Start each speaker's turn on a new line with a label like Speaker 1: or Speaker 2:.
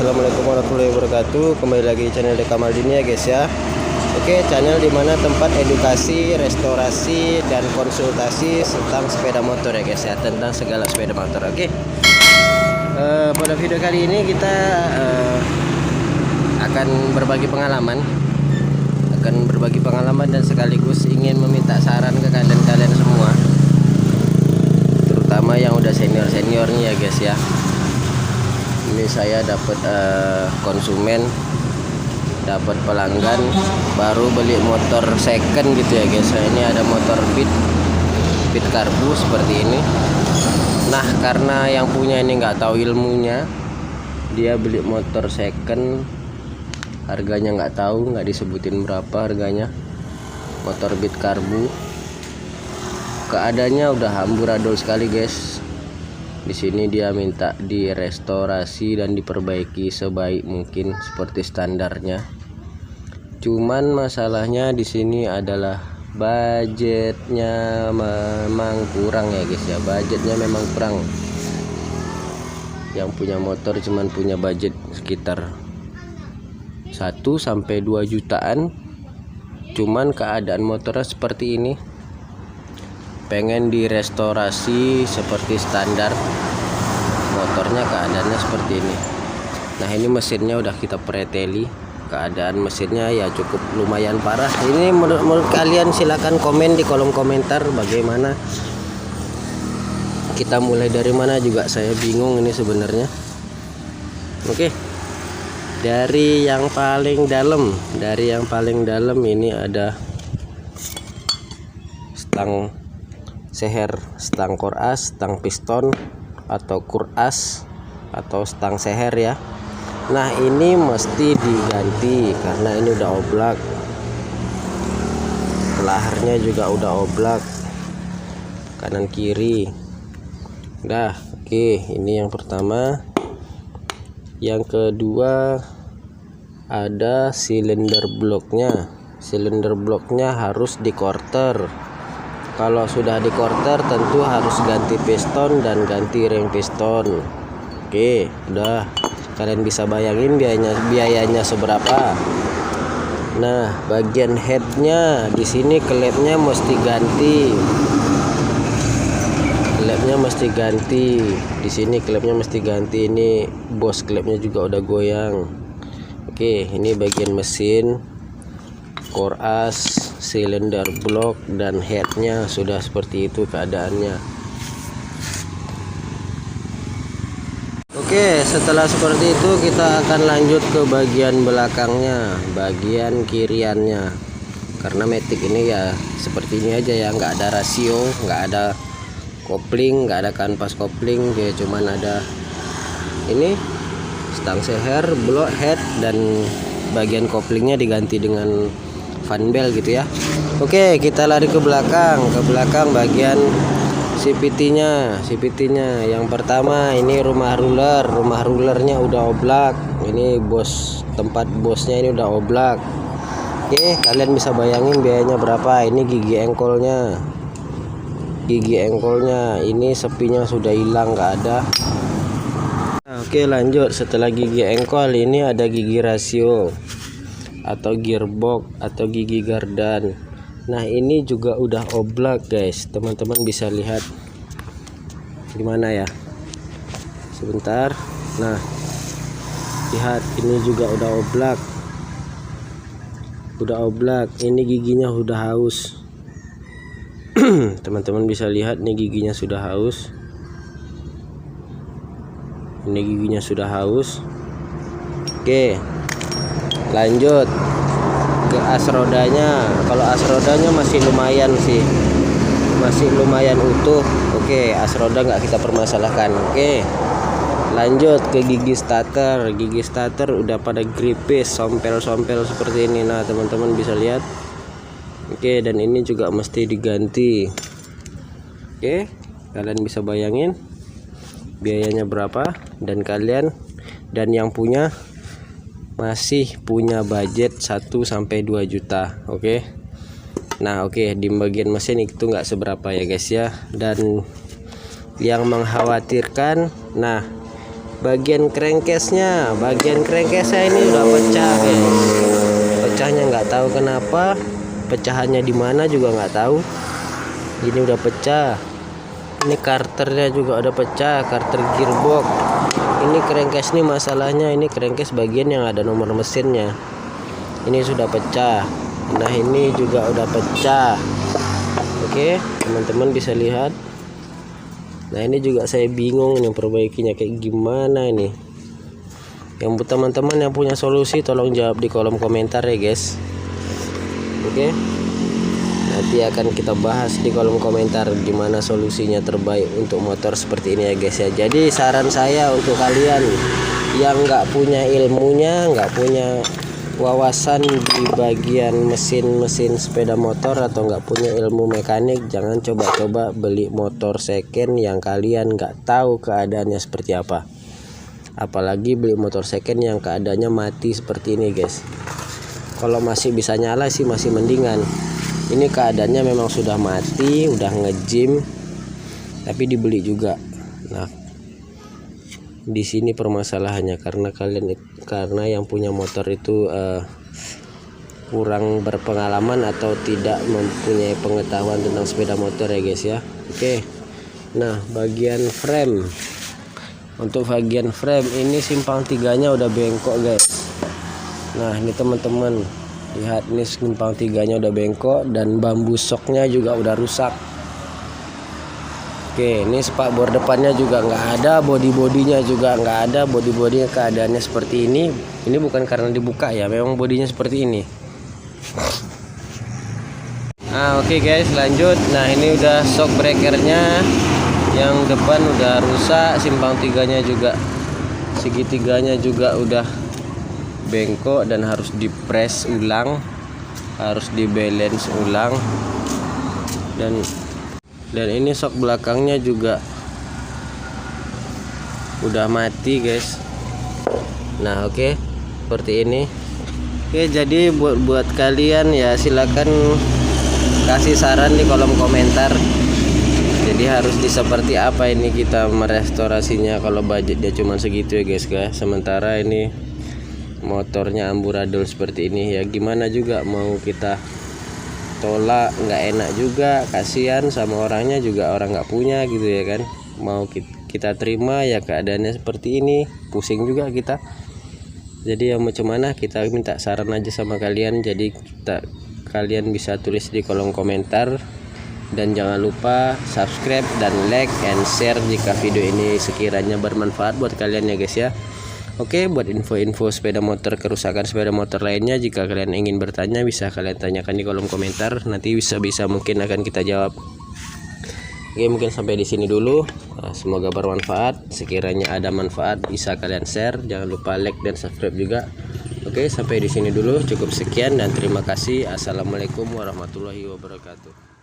Speaker 1: Assalamualaikum warahmatullahi wabarakatuh. Kembali lagi di channel Deka Maldini ya guys ya. Oke, channel dimana tempat edukasi, restorasi, dan konsultasi tentang sepeda motor ya guys ya, tentang segala sepeda motor. Oke, pada video kali ini kita akan berbagi pengalaman dan sekaligus ingin meminta saran ke kalian semua, terutama yang udah seniornya ya guys ya. Ini saya dapat konsumen, dapat pelanggan baru beli motor second gitu ya guys. Ini ada motor Beat Karbu seperti ini. Nah, karena yang punya ini nggak tahu ilmunya, dia beli motor second, harganya nggak tahu, nggak disebutin berapa harganya. Motor Beat Karbu keadaannya udah amburadul sekali guys. Di sini dia minta direstorasi dan diperbaiki sebaik mungkin seperti standarnya. Cuman masalahnya di sini adalah budgetnya memang kurang ya guys ya. Budgetnya memang kurang. Yang punya motor cuman punya budget sekitar 1 sampai 2 jutaan. Cuman keadaan motornya seperti ini. Pengen direstorasi seperti standar, motornya keadaannya seperti ini. Nah, ini mesinnya udah kita preteli, keadaan mesinnya ya cukup lumayan parah. Ini menurut kalian silahkan komen di kolom komentar bagaimana. Kita mulai dari mana juga saya bingung ini sebenarnya. Oke, dari yang paling dalam ini ada stang seher, stang koras, stang piston atau kuras atau stang seher ya. Nah, ini mesti diganti karena ini udah oblak. Laharnya juga udah oblak, kanan kiri. Udah, oke, ini yang pertama. Yang kedua ada silinder bloknya. Silinder bloknya harus di quarter. Kalau sudah di quarter tentu harus ganti piston dan ganti ring piston. Oke, udah. Kalian bisa bayangin biayanya seberapa. Nah, bagian headnya di sini klepnya mesti ganti. Di sini klepnya mesti ganti. Ini bos klepnya juga udah goyang. Oke, ini bagian mesin, koras, silinder blok, dan headnya sudah seperti itu keadaannya. Oke, setelah seperti itu kita akan lanjut ke bagian belakangnya, bagian kiriannya. Karena Matic ini ya seperti ini aja ya, nggak ada rasio, nggak ada kopling, nggak ada kanvas kopling, dia cuman ada ini stang seher, blok, head, dan bagian koplingnya diganti dengan fan bell gitu ya. Oke, kita lari ke belakang bagian CVT-nya. Yang pertama ini rumah rulernya udah oblak. Ini tempat bosnya ini udah oblak. Oke, kalian bisa bayangin biayanya berapa. Ini gigi engkolnya, ini sepinya sudah hilang, nggak ada. Oke, lanjut. Setelah gigi engkol ini ada gigi rasio atau gearbox atau gigi gardan. Nah, ini juga udah oblak guys, teman-teman bisa lihat gimana ya, sebentar. Nah, lihat, ini juga udah oblak, ini giginya udah haus. Teman-teman bisa lihat nih, giginya sudah haus. Ini giginya sudah haus. Oke, lanjut ke as rodanya. Kalau as rodanya masih lumayan sih, masih lumayan utuh. Oke, as roda nggak kita permasalahkan. Oke, lanjut ke gigi starter. Gigi starter udah pada gripis, sompel-sompel seperti ini. Nah, teman-teman bisa lihat. Oke, dan ini juga mesti diganti. Oke, kalian bisa bayangin biayanya berapa, dan yang punya masih punya budget 1 sampai 2 juta. Oke. Nah, oke, di bagian mesin itu nggak seberapa ya guys ya. Dan yang mengkhawatirkan, nah, bagian crankcase-nya. Bagian crankcase-nya ini udah pecah guys. Pecahnya nggak tahu kenapa, pecahannya di mana juga nggak tahu. Ini udah pecah. Ini karternya juga udah pecah, karter gearbox. Ini crankcase nih masalahnya, ini crankcase bagian yang ada nomor mesinnya. Ini sudah pecah. Nah ini juga udah pecah. Oke, teman-teman bisa lihat. Nah ini juga saya bingung nih perbaikinya kayak gimana ini. Yang buat teman-teman yang punya solusi tolong jawab di kolom komentar ya guys. Oke, nanti akan kita bahas di kolom komentar gimana solusinya terbaik untuk motor seperti ini ya guys ya. Jadi saran saya untuk kalian yang nggak punya ilmunya, nggak punya wawasan di bagian mesin sepeda motor, atau nggak punya ilmu mekanik, jangan coba-coba beli motor second yang kalian nggak tahu keadaannya seperti apa. Apalagi beli motor second yang keadaannya mati seperti ini guys. Kalau masih bisa nyala sih masih mendingan. Ini keadaannya memang sudah mati, udah ngejim, tapi dibeli juga. Nah di sini permasalahannya karena yang punya motor itu kurang berpengalaman atau tidak mempunyai pengetahuan tentang sepeda motor ya guys ya. Oke, nah bagian frame, untuk bagian frame ini simpang tiganya udah bengkok guys. Nah ini teman-teman lihat, ini simpang tiganya udah bengkok dan bambu soknya juga udah rusak. Oke, ini spakbor depannya juga nggak ada, bodinya juga nggak ada, bodinya keadaannya seperti ini. Ini bukan karena dibuka ya, memang bodinya seperti ini. Nah oke guys, lanjut. Nah ini udah shock breakernya, yang depan udah rusak, simpang tiganya juga, segitiganya juga udah bengkok dan harus dipres ulang, harus dibalance ulang. Dan ini shock belakangnya juga udah mati guys. Nah oke, seperti ini. Oke, jadi buat kalian ya silakan kasih saran di kolom komentar. Jadi harus seperti apa ini kita merestorasinya kalau budgetnya cuma segitu ya guys. Sementara ini motornya amburadul seperti ini ya, gimana juga mau kita tolak, nggak enak juga, kasihan sama orangnya juga, orang nggak punya gitu ya kan. Mau kita terima ya keadaannya seperti ini, pusing juga kita. Jadi yang macam mana, kita minta saran aja sama kalian. Jadi kalian bisa tulis di kolom komentar, dan jangan lupa subscribe dan like and share jika video ini sekiranya bermanfaat buat kalian ya guys ya. Oke, buat info-info sepeda motor, kerusakan sepeda motor lainnya, jika kalian ingin bertanya bisa kalian tanyakan di kolom komentar. Nanti bisa mungkin akan kita jawab. Oke, mungkin sampai di sini dulu. Semoga bermanfaat. Sekiranya ada manfaat bisa kalian share. Jangan lupa like dan subscribe juga. Oke, sampai di sini dulu. Cukup sekian dan terima kasih. Assalamualaikum warahmatullahi wabarakatuh.